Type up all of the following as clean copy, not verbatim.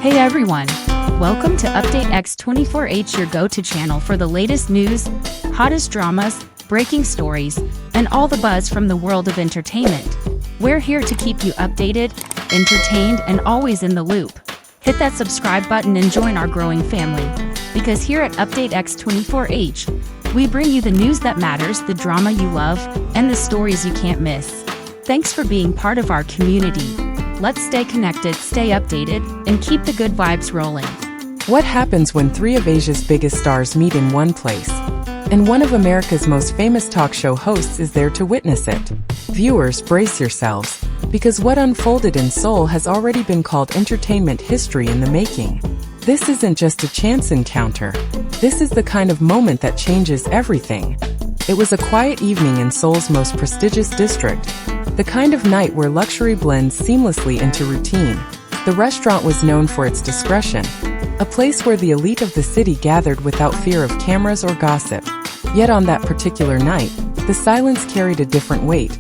Hey everyone! Welcome to Update X24H, your go-to channel for the latest news, hottest dramas, breaking stories, and all the buzz from the world of entertainment. We're here to keep you updated, entertained, and always in the loop. Hit that subscribe button and join our growing family. Because here at Update X24H, we bring you the news that matters, the drama you love, and the stories you can't miss. Thanks for being part of our community. Let's stay connected, stay updated, and keep the good vibes rolling. What happens when three of Asia's biggest stars meet in one place? And one of America's most famous talk show hosts is there to witness it. Viewers, brace yourselves, because what unfolded in Seoul has already been called entertainment history in the making. This isn't just a chance encounter. This is the kind of moment that changes everything. It was a quiet evening in Seoul's most prestigious district, the kind of night where luxury blends seamlessly into routine. The restaurant was known for its discretion, a place where the elite of the city gathered without fear of cameras or gossip. Yet on that particular night, the silence carried a different weight,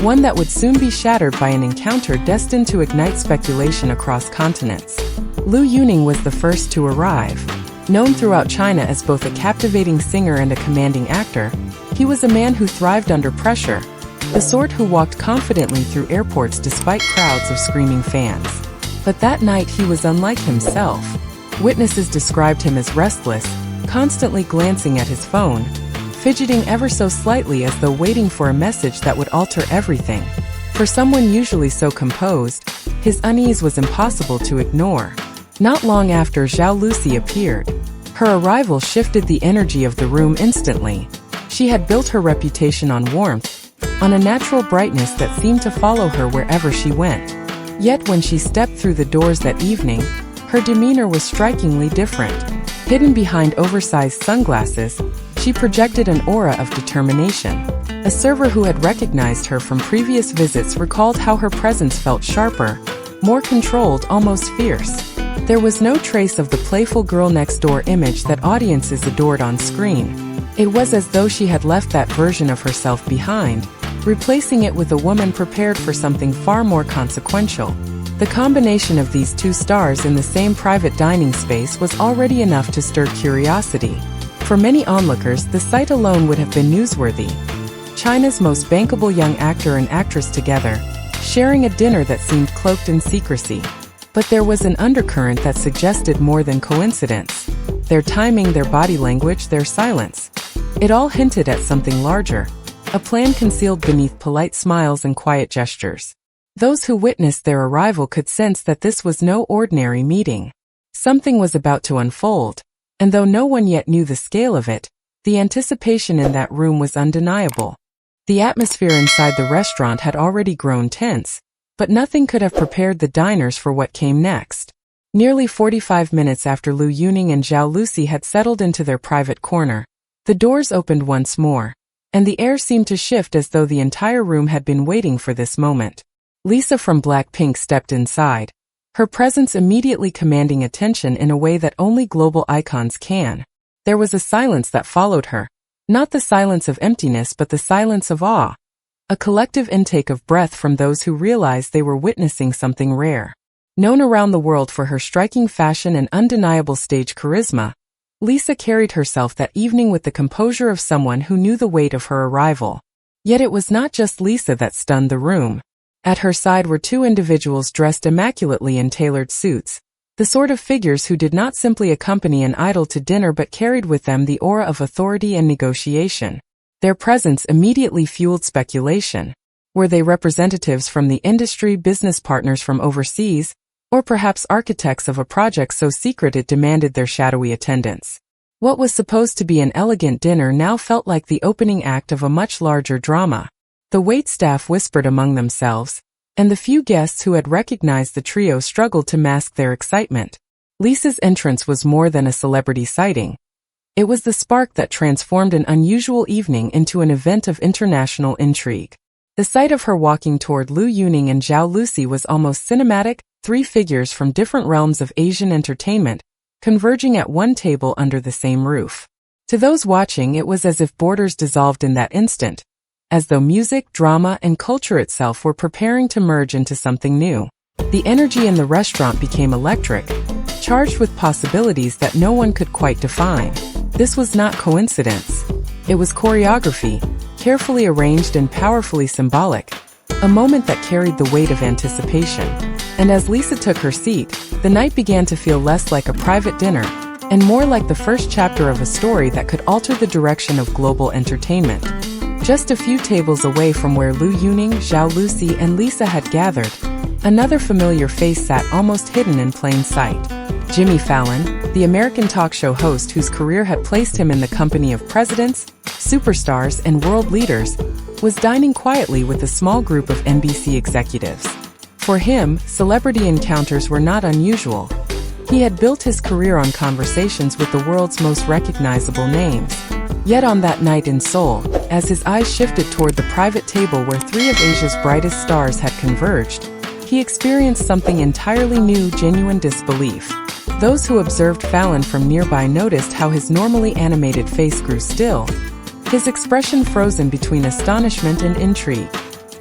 one that would soon be shattered by an encounter destined to ignite speculation across continents. Liu Yunning was the first to arrive. Known throughout China as both a captivating singer and a commanding actor, he was a man who thrived under pressure, the sort who walked confidently through airports despite crowds of screaming fans. But that night he was unlike himself. Witnesses described him as restless, constantly glancing at his phone, fidgeting ever so slightly as though waiting for a message that would alter everything. For someone usually so composed, his unease was impossible to ignore. Not long after Zhao Lusi appeared, her arrival shifted the energy of the room instantly. She had built her reputation on warmth, on a natural brightness that seemed to follow her wherever she went. Yet when she stepped through the doors that evening, her demeanor was strikingly different. Hidden behind oversized sunglasses, she projected an aura of determination. A server who had recognized her from previous visits recalled how her presence felt sharper, more controlled, almost fierce. There was no trace of the playful girl-next-door image that audiences adored on screen. It was as though she had left that version of herself behind, replacing it with a woman prepared for something far more consequential. The combination of these two stars in the same private dining space was already enough to stir curiosity. For many onlookers, the sight alone would have been newsworthy. China's most bankable young actor and actress together, sharing a dinner that seemed cloaked in secrecy. But there was an undercurrent that suggested more than coincidence. Their timing, their body language, their silence. It all hinted at something larger, a plan concealed beneath polite smiles and quiet gestures. Those who witnessed their arrival could sense that this was no ordinary meeting. Something was about to unfold, and though no one yet knew the scale of it, the anticipation in that room was undeniable. The atmosphere inside the restaurant had already grown tense, but nothing could have prepared the diners for what came next. Nearly 45 minutes after Liu Yunning and Zhao Lusi had settled into their private corner, the doors opened once more, and the air seemed to shift as though the entire room had been waiting for this moment. Lisa from Blackpink stepped inside, her presence immediately commanding attention in a way that only global icons can. There was a silence that followed her, not the silence of emptiness but the silence of awe, a collective intake of breath from those who realized they were witnessing something rare. Known around the world for her striking fashion and undeniable stage charisma, Lisa carried herself that evening with the composure of someone who knew the weight of her arrival. Yet it was not just Lisa that stunned the room. At her side were two individuals dressed immaculately in tailored suits, the sort of figures who did not simply accompany an idol to dinner but carried with them the aura of authority and negotiation. Their presence immediately fueled speculation. Were they representatives from the industry, business partners from overseas, or perhaps architects of a project so secret it demanded their shadowy attendance? What was supposed to be an elegant dinner now felt like the opening act of a much larger drama. The waitstaff whispered among themselves, and the few guests who had recognized the trio struggled to mask their excitement. Lisa's entrance was more than a celebrity sighting. It was the spark that transformed an unusual evening into an event of international intrigue. The sight of her walking toward Liu Yunning and Zhao Lusi was almost cinematic, three figures from different realms of Asian entertainment, converging at one table under the same roof. To those watching, it was as if borders dissolved in that instant, as though music, drama, and culture itself were preparing to merge into something new. The energy in the restaurant became electric, charged with possibilities that no one could quite define. This was not coincidence. It was choreography, carefully arranged and powerfully symbolic, a moment that carried the weight of anticipation. And as Lisa took her seat, the night began to feel less like a private dinner and more like the first chapter of a story that could alter the direction of global entertainment. Just a few tables away from where Liu Yunning, Zhao Lusi, and Lisa had gathered, another familiar face sat almost hidden in plain sight. Jimmy Fallon, the American talk show host whose career had placed him in the company of presidents, superstars, and world leaders, was dining quietly with a small group of NBC executives. For him, celebrity encounters were not unusual. He had built his career on conversations with the world's most recognizable names. Yet on that night in Seoul, as his eyes shifted toward the private table where three of Asia's brightest stars had converged, he experienced something entirely new: genuine disbelief. Those who observed Fallon from nearby noticed how his normally animated face grew still, his expression frozen between astonishment and intrigue.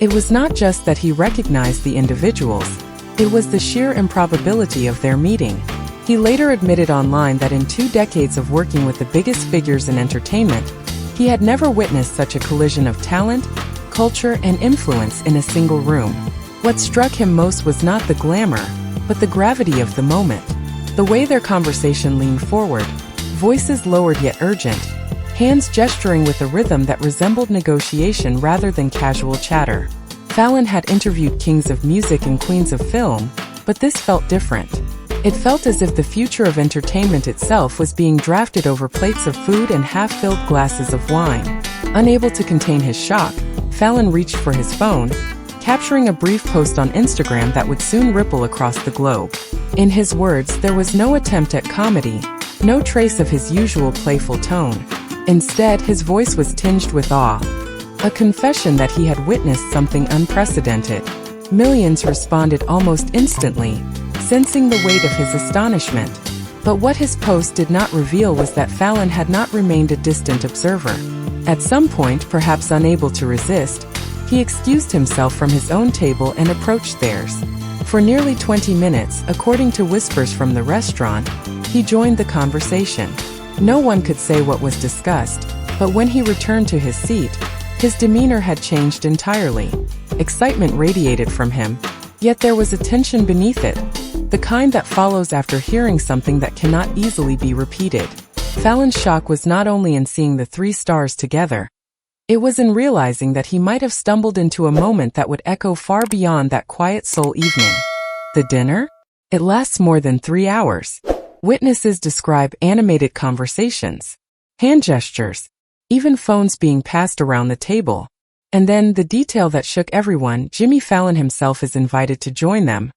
It was not just that he recognized the individuals, it was the sheer improbability of their meeting. He later admitted online that in 2 decades of working with the biggest figures in entertainment, he had never witnessed such a collision of talent, culture, and influence in a single room. What struck him most was not the glamour, but the gravity of the moment. The way their conversation leaned forward, voices lowered yet urgent, hands gesturing with a rhythm that resembled negotiation rather than casual chatter. Fallon had interviewed kings of music and queens of film, but this felt different. It felt as if the future of entertainment itself was being drafted over plates of food and half-filled glasses of wine. Unable to contain his shock, Fallon reached for his phone, capturing a brief post on Instagram that would soon ripple across the globe. In his words, there was no attempt at comedy, no trace of his usual playful tone. Instead, his voice was tinged with awe, a confession that he had witnessed something unprecedented. Millions responded almost instantly, sensing the weight of his astonishment. But what his post did not reveal was that Fallon had not remained a distant observer. At some point, perhaps unable to resist, he excused himself from his own table and approached theirs. For nearly 20 minutes, according to whispers from the restaurant, he joined the conversation. No one could say what was discussed, but when he returned to his seat, his demeanor had changed entirely. Excitement radiated from him, yet there was a tension beneath it, the kind that follows after hearing something that cannot easily be repeated. Fallon's shock was not only in seeing the 3 stars together, it was in realizing that he might have stumbled into a moment that would echo far beyond that quiet Seoul evening. The dinner? It lasts more than 3 hours. Witnesses describe animated conversations, hand gestures, even phones being passed around the table. And then, the detail that shook everyone, Jimmy Fallon himself is invited to join them.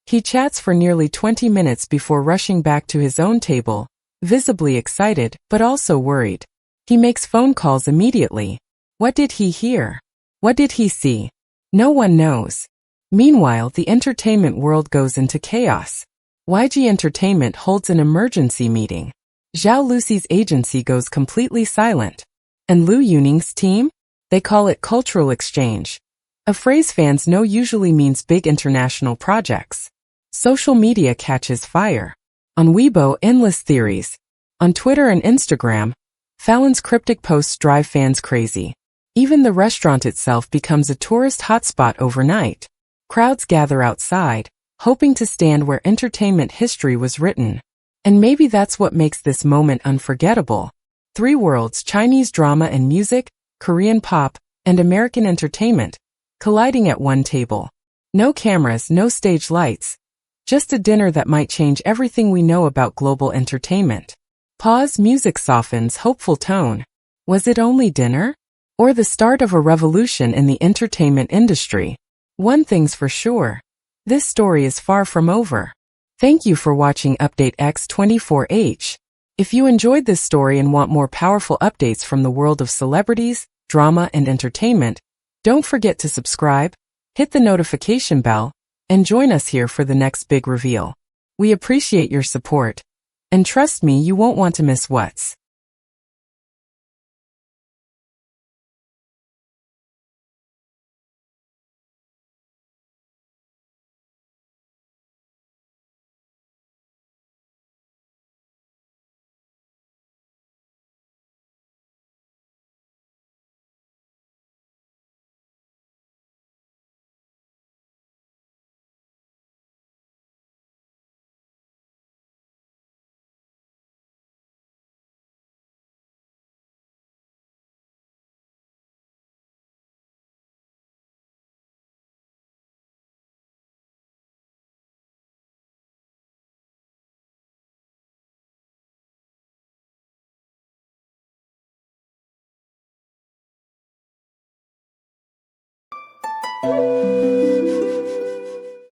He chats for nearly 20 minutes before rushing back to his own table, visibly excited, but also worried. He makes phone calls immediately. What did he hear? What did he see? No one knows. Meanwhile, the entertainment world goes into chaos. YG Entertainment holds an emergency meeting. Zhao Lusi's agency goes completely silent. And Liu Yunning's team? They call it cultural exchange, a phrase fans know usually means big international projects. Social media catches fire. On Weibo, endless theories. On Twitter and Instagram, Fallon's cryptic posts drive fans crazy. Even the restaurant itself becomes a tourist hotspot overnight. Crowds gather outside, hoping to stand where entertainment history was written. And maybe that's what makes this moment unforgettable. 3 worlds: Chinese drama and music, Korean pop, and American entertainment, colliding at one table. No cameras, no stage lights. Just a dinner that might change everything we know about global entertainment. Pause, music softens, hopeful tone. Was it only dinner? Or the start of a revolution in the entertainment industry? One thing's for sure. This story is far from over. Thank you for watching Update X24H. If you enjoyed this story and want more powerful updates from the world of celebrities, drama, and entertainment, don't forget to subscribe, hit the notification bell, and join us here for the next big reveal. We appreciate your support. And trust me, you won't want to miss what's you.